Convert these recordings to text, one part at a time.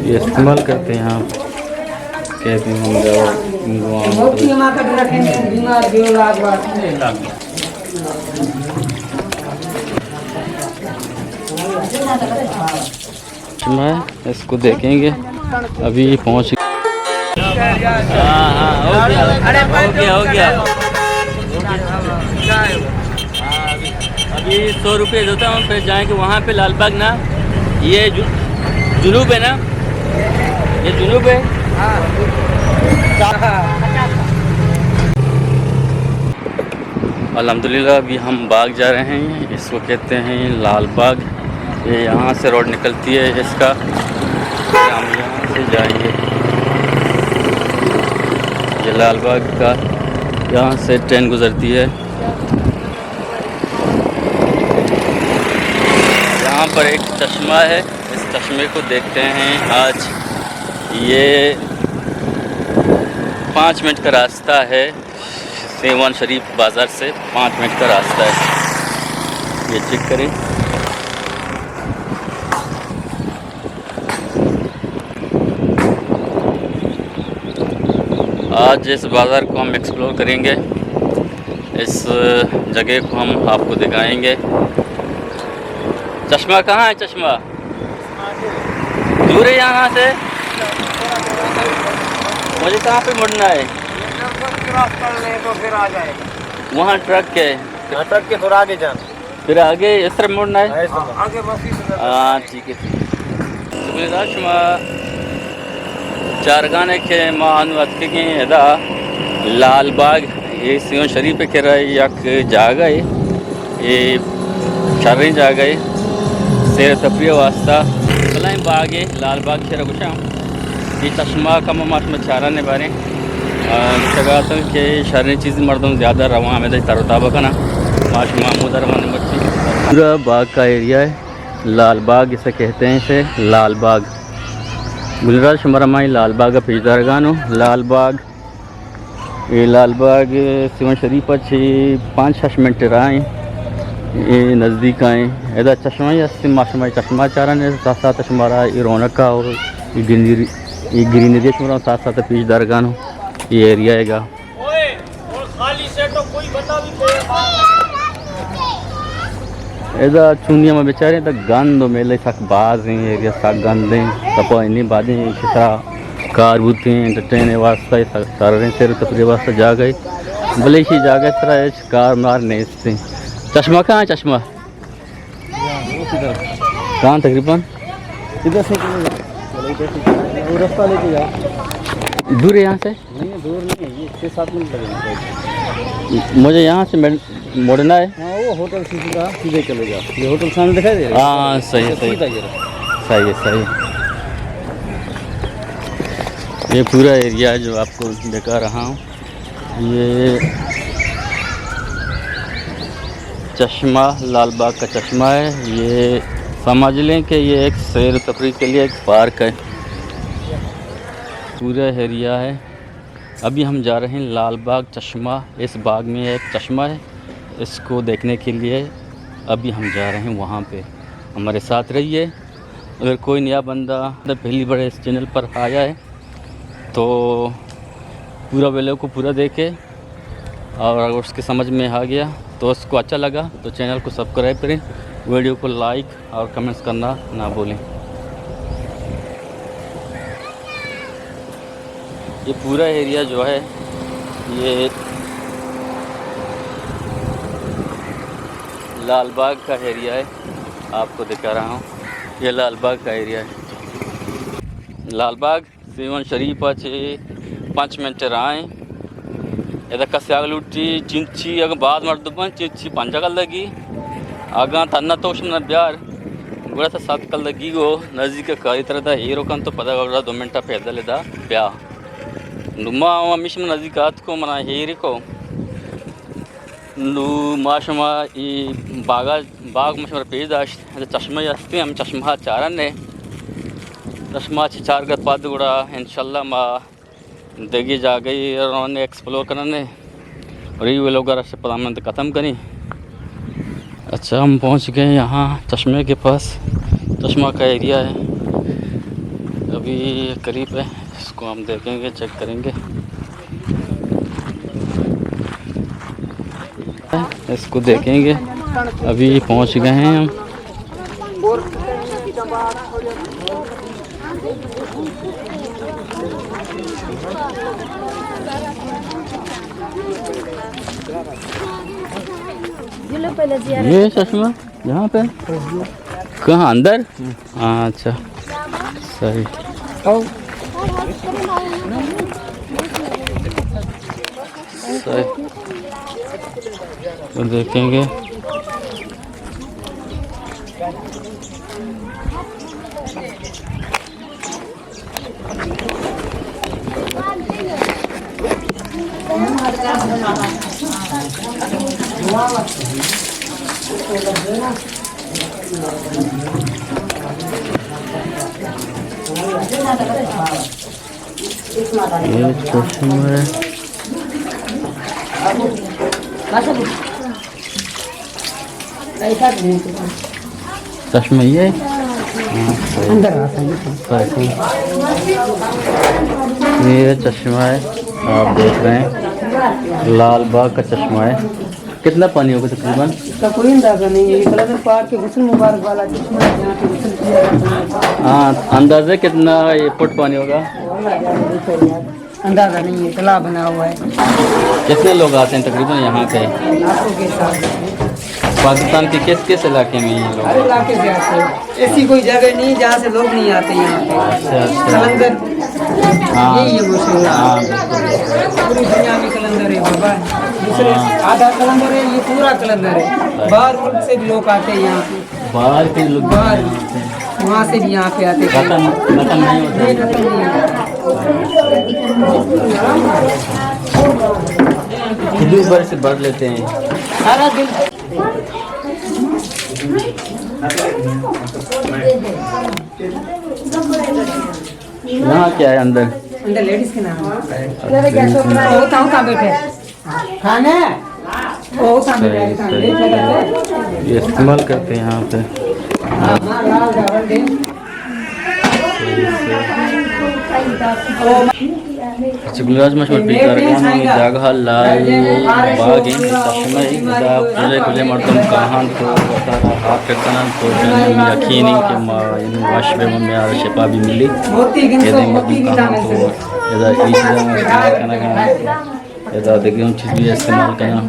ये इस्तेमाल करते हैं आप कहते हैं मैं इसको देखेंगे अभी पहुँच। हो गया अभी 100 रुपये देता हूँ, फिर जाएंगे वहाँ पे लालबाग ना। ये जुनूब है ना, ये जुनूब है। अल्हम्दुलिल्लाह अभी हम बाग जा रहे हैं, इसको कहते हैं लाल बाग। ये यहाँ से रोड निकलती है इसका, हम यहाँ से जाएंगे। ये लाल बाग का यहाँ से ट्रेन गुज़रती है। यहाँ पर एक चश्मा है, इस चश्मे को देखते हैं आज। ये 5 मिनट का रास्ता है, सेवान शरीफ बाज़ार से 5 मिनट का रास्ता है। ये चेक करें। आज इस बाज़ार को हम एक्सप्लोर करेंगे, इस जगह को हम आपको दिखाएंगे। चश्मा कहाँ है? चश्मा दूर है यहाँ से। मुझे कहाँ पे मुड़ना है? तो फिर आ जाए वहाँ ट्रक है, ट्रक के थोड़ा आगे जाना, फिर आगे इस तरफ मुड़ना है। आगे हाँ ठीक है। चश्मा चारगाने के मानवत के एदा लाल बाग ये सियों शरीफ के रहा यक जागा है, ये शर्री जागा है सैर तफरी वास्ता फलाएं बाग है लाल बाग शेर गुशा। ये चश्मा का में चारा ने बारे शगात के शर्री चीज़ मर्दों ज़्यादा रवा में तरताबा का ना माश महमूद रवान बच्ची। पूरा बाग का एरिया है लाल बाग, इसे कहते हैं। इसे लाल बाग गुजरात शुमरमाई लाल बाग पेजदारगानो लाल बाग। ये लाल बाग सिवन शरीफ 5-6 मिनट राएँ ये नज़दीक आए। ऐसा चश्मा ही अस्सी माशमा चश्मा चारा ने साथ साथ शुमारा ये रौनक का और ये ग्रीनरी शुमारा साथ साथ पेजदारगानो ये एरिया हैगा। ऐसा चुनिया में बेचारे तक गंद मेले सक बाज हैं एरिया सक गंद हैं सपा इन्हीं बातें किसा कार बुते हैं एंटरटेन वास्ता सारे तेरे तफरी वास्ता जा गए भले ही जा गए तरह कार मार नहीं इससे। चश्मा कहाँ है? चश्मा कहाँ तकरीबन इधर से वो रास्ता लेके जाओ। दूर है यहाँ से? नहीं दूर नहीं है, ये 6-7 मिनट लगेंगे। मुझे यहाँ से मोड़ना है। हाँ वो होटल सीधे चले जाओ, ये होटल सामने दिखाई दे रहा है। हाँ सही है, सही सही है, सही है। ये पूरा एरिया है जो आपको दिखा रहा हूँ। ये चश्मा लाल बाग का चश्मा है। ये समझ लें कि ये एक सैर तफरी के लिए एक पार्क है, पूरा एरिया है। अभी हम जा रहे हैं लाल बाग चश्मा। इस बाग में एक चश्मा है, इसको देखने के लिए अभी हम जा रहे हैं वहाँ पे। हमारे साथ रहिए। अगर कोई नया बंदा पहली बार इस चैनल पर आया है तो पूरा वीडियो को पूरा देखे, और अगर उसके समझ में आ गया तो उसको अच्छा लगा तो चैनल को सब्सक्राइब करें, वीडियो को लाइक और कमेंट्स करना ना भूलें। ये पूरा एरिया जो है ये लाल बाग का एरिया है, आपको दिखा रहा हूँ। ये लाल बाग का एरिया है। लाल बाग सेवन शरीफ 5 मिनट राएँ कस्य आगलुट्टी चिंची अगर बाद मर्दबन चिंची 5 कल लगी आगा तन्ना तोशन ब्यार गुड़ा सा 7 कल लगी गो नज़दीक का तरह था हीरो कन तो पता गड़ा 2 मिनट पैदल दा ब्या नुमा मिश में नज़दीक आत को मना हीरी को नु माशमा ई बाग मशमर पेज दाश चश्मा हस्ते हम चश्मा चारा ने चश्मा 4 गत पाद गुड़ा इंशाल्लाह मा दगी जा गई उन्होंने एक्सप्लोर करने और ये लोग से पता ख़त्म करी अच्छा, हम पहुंच गए यहाँ चश्मे के पास। चश्मा का एरिया है, अभी करीब है, इसको हम देखेंगे, चेक करेंगे, इसको देखेंगे। अभी पहुंच गए हैं हम। ये चश्मा यहाँ पे कहाँ, अंदर? हाँ, अच्छा, सही। सही, तो देखेंगे। ये चश्मा है, चश्मा ये ये चश्मा है, आप देख रहे हैं, लाल बाग का चश्मा है। कितना पानी होगा तकरीबन? इसका कोई अंदाजा नहीं है। कलर पार्क के गुस्ल मुबारक वाला चश्मा है, यहाँ पे गुस्ल किया जाता है। हाँ, अंदाज़ा कितना ये फुट पानी होगा? अंदाजा नहीं है, तालाब बना हुआ है। कितने लोग आते हैं तकरीबन यहाँ पे? लाखों के साथ पाकिस्तान के किस इलाके में ये लोग? हर इलाके से आते हैं। ऐसी कोई जगह नहीं जहाँ से लोग नहीं आते यहाँ पे। अच्छा, अच्छा। कलंदर हाँ, यही है मशहूर। हाँ, पूरी दुनिया में कलंदर है बाबा। दूसरे आधा कलंदर है, ये पूरा कलंदर है। बाहर मुल्क से भी लोग आते हैं यहाँ पे, बाहर के लोग बाहर वहाँ से भी यहाँ पे आते हैं। खत्म नहीं होता। ये खत्म नहीं है। कितनी बार से भर लेते हैं सारा दिन यहाँ क्या है अंदर? अंदर लेडीज के नाम वो कहाँ बैठे खाने वो सही, सही। ये इस्तेमाल करते हैं यहाँ पे। अच्छा, गुलराज मशहूर जगह लाल बाग खुले खुले मर्दम कहाँ तो आप तो यकीन कि वाशबे में यार शिपा भी मिली इधर देखिए चीज़ भी इस्तेमाल करना।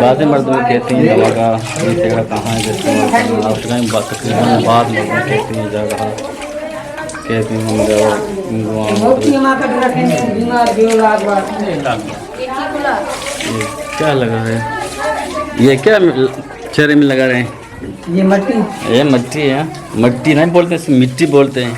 बाद मर्द में कहते हैं दवा का जगह कहाँ है इस्तेमाल करना, उस टाइम तकरीबन बाद में कहते हैं जगह कहते हैं क्या लगा है? ये क्या चेहरे में लगा रहे हैं? ये मट्टी, ये मिट्टी है। मिट्टी नहीं बोलते, इसे मिट्टी बोलते हैं।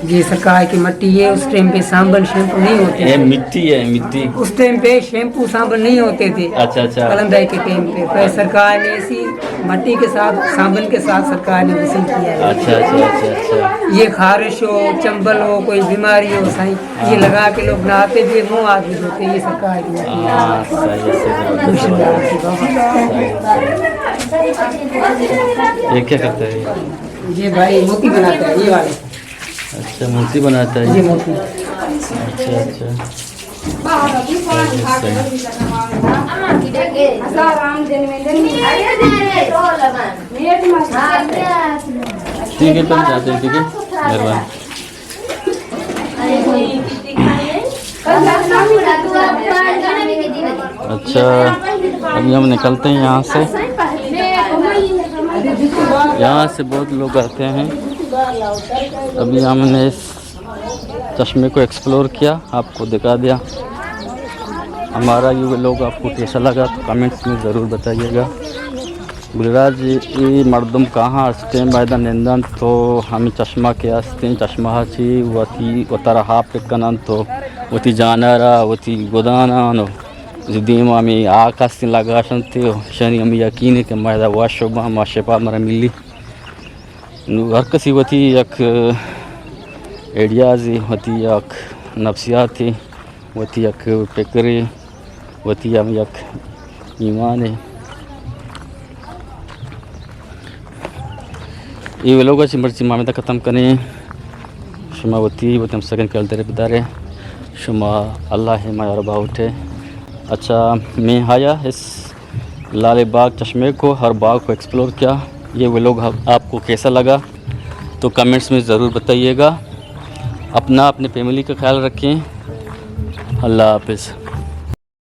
ये सरकार की मट्टी है। उस टाइम पे साबुन शैम्पू नहीं होते। ये मिट्टी है, मिट्टी। उस टाइम पे शैम्पू साबुन नहीं होते थे। अच्छा, अच्छा। कलंदाई के टाइम पे फिर सरकार ने इसी मट्टी के साथ साबुन के साथ सरकार ने गुस्ल किया है। अच्छा, अच्छा, अच्छा, अच्छा। ये खारिश हो, चंबल हो, कोई बीमारी हो साईं, ये लगा के लोग नहाते भी, मुँह हाथ भी धोते। ये सरकार की मट्टी है। हाँ, सही, सही। ये क्या करता है? ये भाई मोती बनाता है, ये वाले। अच्छा, मूर्ति बनाता है ये मोती। अच्छा, अच्छा। ठीक है, पहले जाते हैं। ठीक है, मेहरबानी। अच्छा, अभी हम निकलते हैं यहाँ से। यहाँ से बहुत लोग आते हैं। अभी हमने इस चश्मे को एक्सप्लोर किया, आपको दिखा दिया। हमारा ये लोग आपको कैसा लगा तो कमेंट्स में ज़रूर बताइएगा। गुलराज ये मर्दम कहाँ अस्ते मैदान निंदन तो हम चश्मा के अस्ते चश्मा छी वती वतर हाप कनन तो वती जानरा वती गोदाना नो दीमा में आकाश लगाशन थे शनि हम यकीन के मैदा वाशोबा माशेपा मरा मिली हर कसी वती एक एडियाजी वती एक नफ्सियाती वती एक फिक्री वती हम एक ईमान है। ये व्लॉगाची मर्जी मामेदा ख़त्म करें शुमा वती वो तम सेकंड कर दे बिदारे शुमा अल्लाह है माया रबा उठे। अच्छा मैं आया इस लाल बाग चश्मे को, हर बाग को एक्सप्लोर किया। ये व्लॉग आपको कैसा लगा तो कमेंट्स में ज़रूर बताइएगा। अपना अपने फैमिली का ख्याल रखें। अल्लाह हाफ़िज़।